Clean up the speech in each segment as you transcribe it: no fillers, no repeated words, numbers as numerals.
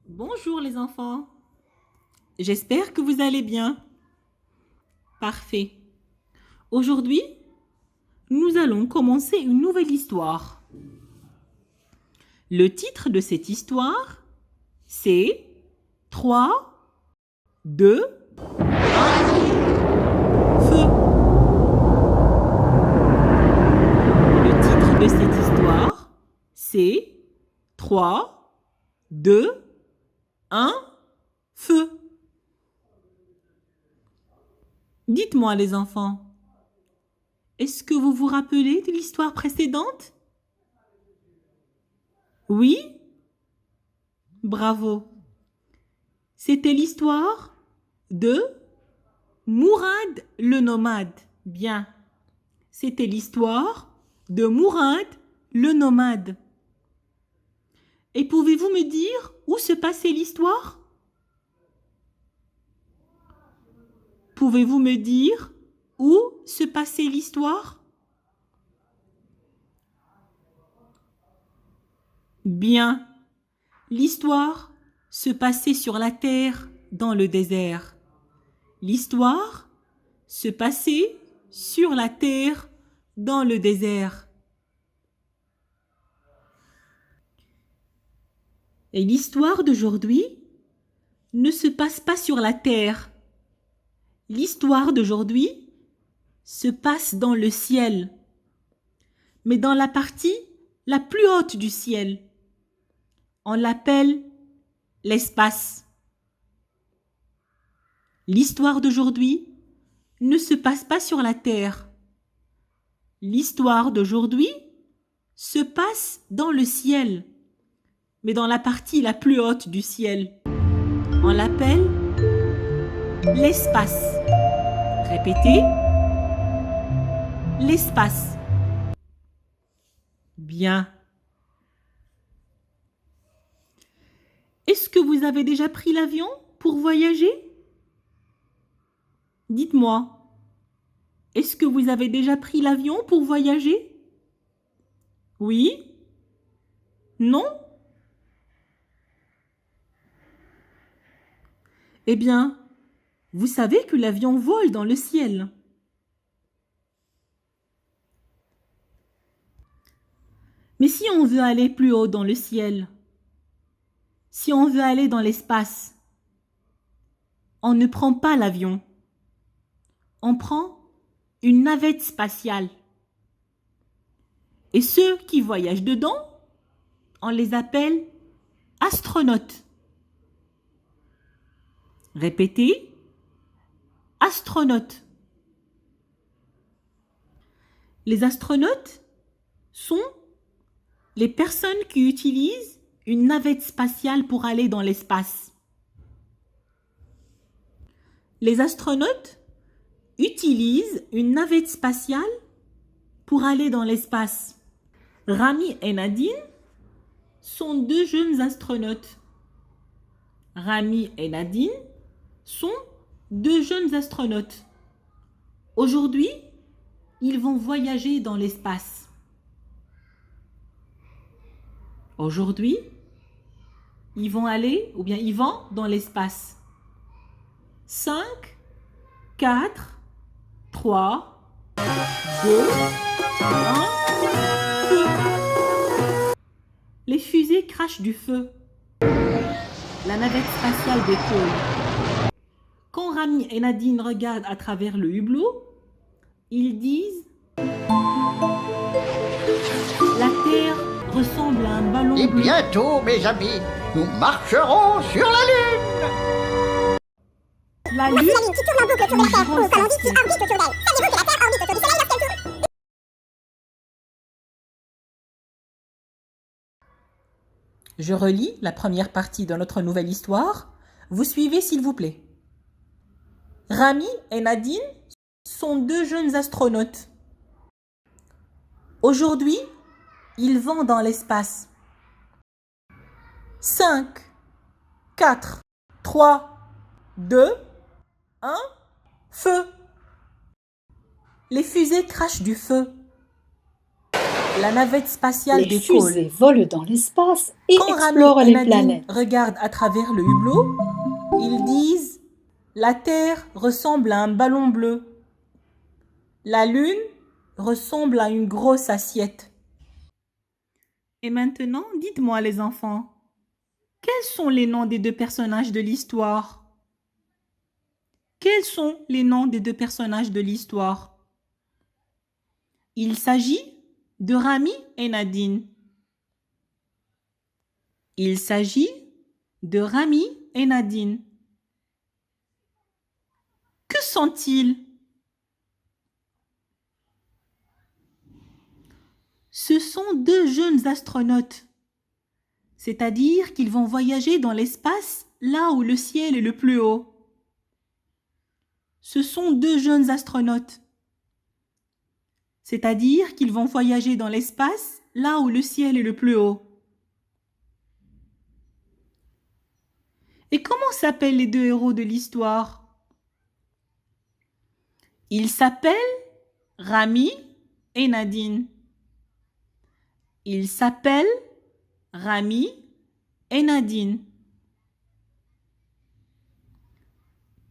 Bonjour les enfants. J'espère que vous allez bien. Parfait. Aujourd'hui, nous allons commencer une nouvelle histoire. Le titre de cette histoire, c'est 3, 2, 1, feu. Le titre de cette histoire, c'est 3, 2, 1, feu. Dites-moi les enfants, est-ce que vous vous rappelez de l'histoire précédente? Oui? Bravo. C'était l'histoire de Mourad le nomade. Bien. C'était l'histoire de Mourad le nomade. Et pouvez-vous me dire où se passait l'histoire? Pouvez-vous me dire où se passait l'histoire? Bien. L'histoire se passait sur la terre dans le désert. L'histoire se passait sur la terre dans le désert. Et l'histoire d'aujourd'hui ne se passe pas sur la terre. L'histoire d'aujourd'hui se passe dans le ciel, mais dans la partie la plus haute du ciel. On l'appelle l'espace. L'histoire d'aujourd'hui ne se passe pas sur la terre. L'histoire d'aujourd'hui se passe dans le ciel, mais dans la partie la plus haute du ciel. On l'appelle l'espace. Répétez. L'espace. Bien. Est-ce que vous avez déjà pris l'avion pour voyager? Dites-moi, est-ce que vous avez déjà pris l'avion pour voyager? Oui? Non? Eh bien, vous savez que l'avion vole dans le ciel. Mais si on veut aller plus haut dans le ciel, si on veut aller dans l'espace, on ne prend pas l'avion. On prend une navette spatiale. Et ceux qui voyagent dedans, on les appelle astronautes. Répétez, astronautes. Les astronautes sont les personnes qui utilisent une navette spatiale pour aller dans l'espace. Les astronautes utilisent une navette spatiale pour aller dans l'espace. Rami et Nadine sont deux jeunes astronautes. Rami et Nadine sont deux jeunes astronautes. Aujourd'hui, ils vont voyager dans l'espace. Aujourd'hui, ils vont dans l'espace. 5, 4, 3, 2, 1, feu. Les fusées crachent du feu. La navette spatiale décolle. Quand Rami et Nadine regardent à travers le hublot, ils disent « La Terre ressemble à un ballon Et bleu. » bientôt, mes amis, nous marcherons sur la Lune. La Lune qui tourne en boucle autour de la Terre, grosse ou comme on dit, qui assiette. orbite autour d'elle. Savez-vous que la Terre orbite autour du Soleil lorsqu'elle tourne? Je relis la première partie de notre nouvelle histoire. Vous suivez s'il vous plaît. Rami et Nadine sont deux jeunes astronautes. Aujourd'hui, ils vont dans l'espace. 5, 4, 3, 2, 1, feu. Les fusées crachent du feu. La navette spatiale Les fusées décolle. volent dans l'espace et Quand Rami explorent et les Nadine planètes. regardent à travers le hublot, ils disent « La Terre ressemble à un ballon bleu. La Lune ressemble à une grosse assiette. » Et maintenant, dites-moi les enfants, quels sont les noms des deux personnages de l'histoire? Quels sont les noms des deux personnages de l'histoire? Il s'agit de Rami et Nadine. Il s'agit de Rami et Nadine. Que sont-ils? Ce sont deux jeunes astronautes, c'est-à-dire qu'ils vont voyager dans l'espace là où le ciel est le plus haut. Ce sont deux jeunes astronautes, c'est-à-dire qu'ils vont voyager dans l'espace là où le ciel est le plus haut. Et comment s'appellent les deux héros de l'histoire? Ils s'appellent Rami et Nadine. Ils s'appellent Rami et Nadine.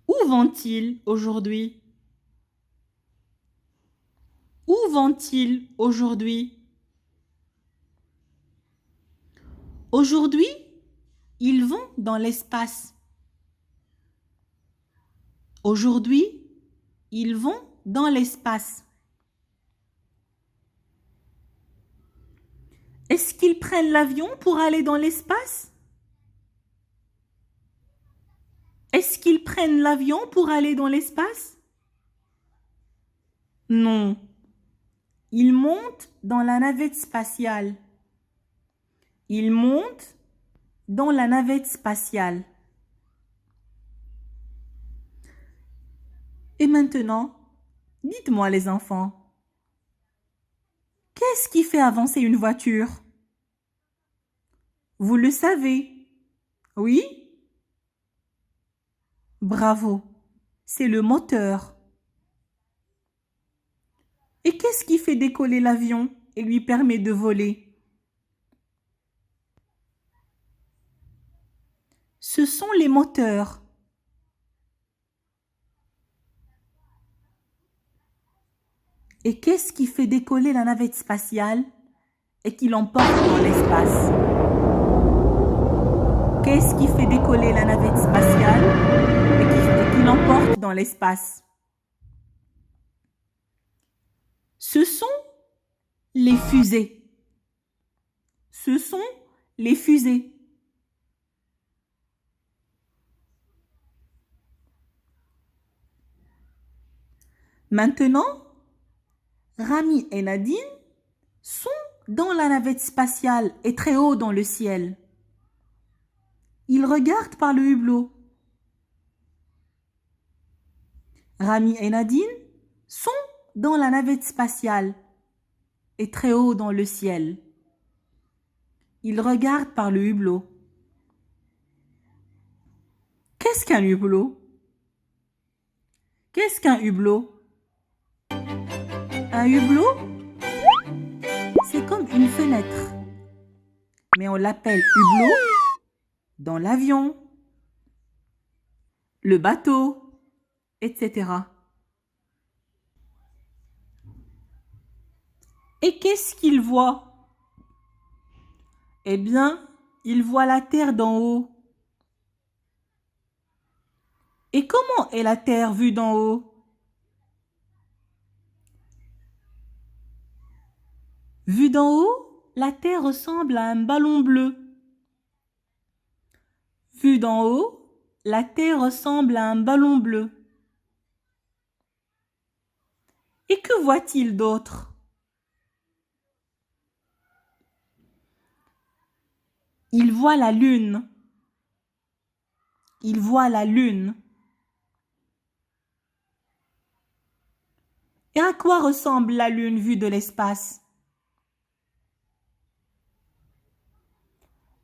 Où vont-ils aujourd'hui? Où vont-ils aujourd'hui? Aujourd'hui, ils vont dans l'espace. Aujourd'hui, ils vont dans l'espace. Est-ce qu'ils prennent l'avion pour aller dans l'espace? Est-ce qu'ils prennent l'avion pour aller dans l'espace? Non. Ils montent dans la navette spatiale. Ils montent dans la navette spatiale. Et maintenant, dites-moi les enfants, qu'est-ce qui fait avancer une voiture? Vous le savez, oui? Bravo, c'est le moteur. Et qu'est-ce qui fait décoller l'avion et lui permet de voler? Ce sont les moteurs. Et qu'est-ce qui fait décoller la navette spatiale et qui l'emporte dans l'espace? Qu'est-ce qui fait décoller la navette spatiale et qui l'emporte dans l'espace? Ce sont les fusées. Ce sont les fusées. Maintenant, Rami et Nadine sont dans la navette spatiale et très haut dans le ciel. Ils regardent par le hublot. Rami et Nadine sont dans la navette spatiale et très haut dans le ciel. Ils regardent par le hublot. Qu'est-ce qu'un hublot? Qu'est-ce qu'un hublot? Un hublot, c'est comme une fenêtre, mais on l'appelle hublot dans l'avion, le bateau, etc. Et qu'est-ce qu'il voit? Eh bien, il voit la terre d'en haut. Et comment est la terre vue d'en haut? Vue d'en haut, la terre ressemble à un ballon bleu. Vue d'en haut, la terre ressemble à un ballon bleu. Et que voit-il d'autre? Il voit la lune. Il voit la lune. Et à quoi ressemble la lune vue de l'espace?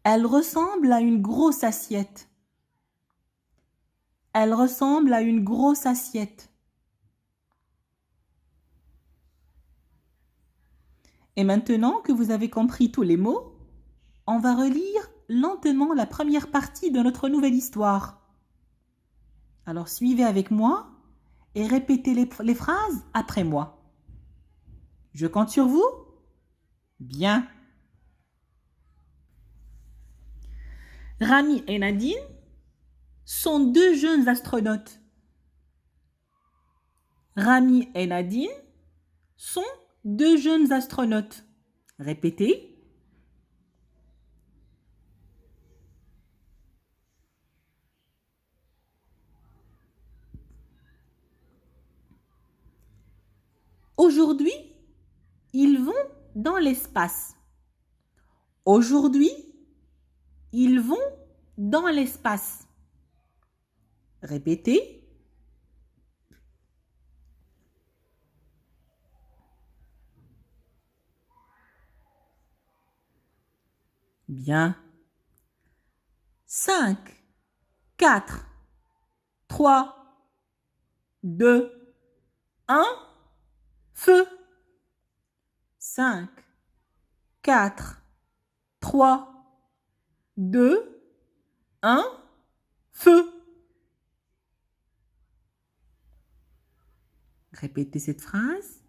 Elle ressemble à une grosse assiette. Elle ressemble à une grosse assiette. Et maintenant que vous avez compris tous les mots, on va relire lentement la première partie de notre nouvelle histoire. Alors suivez avec moi et répétez les phrases après moi. Je compte sur vous? Bien. Rami et Nadine sont deux jeunes astronautes. Rami et Nadine sont deux jeunes astronautes. Répétez. Aujourd'hui, ils vont dans l'espace. Aujourd'hui, ils vont dans l'espace. Répétez. Bien. 5, 4, 3, 2, 1, feu. 5, 4, 3, 2, 1, feu. Répétez cette phrase.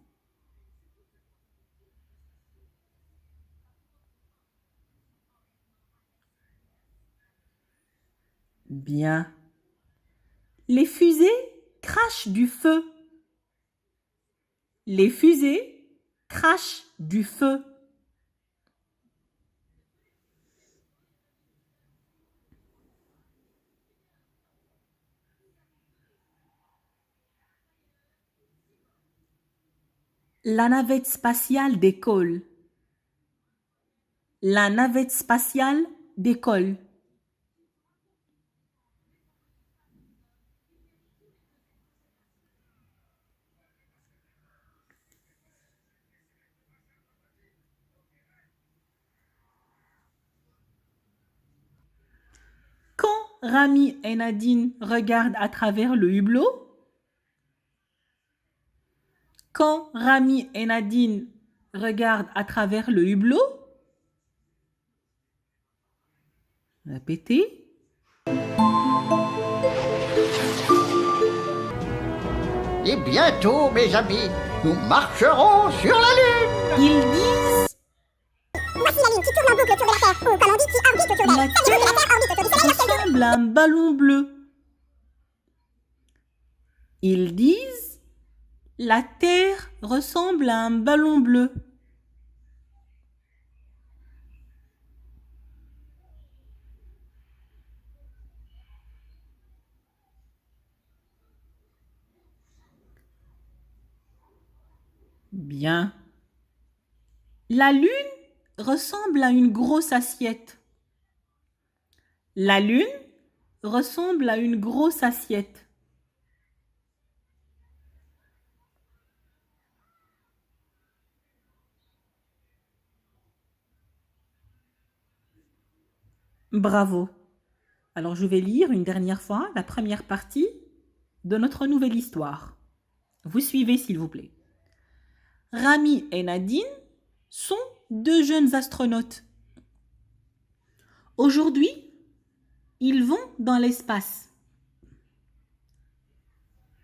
Bien. Les fusées crachent du feu. Les fusées crachent du feu. La navette spatiale décolle. La navette spatiale décolle. Quand Rami et Nadine regardent à travers le hublot, quand Rami et Nadine regardent à travers le hublot, répétez. Et bientôt, mes amis, nous marcherons sur la Lune. Ils disent Voici la Lune qui tourne en boucle autour de la Terre. Ou comme on dit, qui orbite autour d'elle. la Savez-vous que la Terre orbite autour du Soleil lorsqu'elle tourne? ressemble à un ballon bleu. Ils disent la Terre ressemble à un ballon bleu. Bien. La Lune ressemble à une grosse assiette. La Lune ressemble à une grosse assiette. Bravo. Alors je vais lire une dernière fois la première partie de notre nouvelle histoire. Vous suivez s'il vous plaît. Rami et Nadine sont deux jeunes astronautes. Aujourd'hui, ils vont dans l'espace.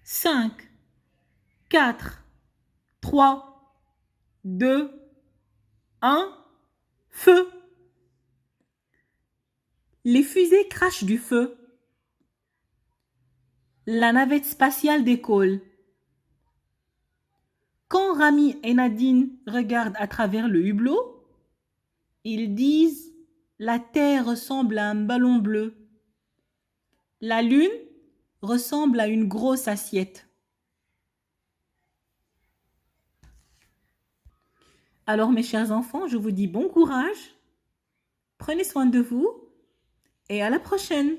5, 4, 3, 2, 1, feu. Les fusées crachent du feu. La navette spatiale décolle. Quand Rami et Nadine regardent à travers le hublot, ils disent « La Terre ressemble à un ballon bleu. La Lune ressemble à une grosse assiette. » Alors mes chers enfants, je vous dis bon courage, prenez soin de vous et à la prochaine.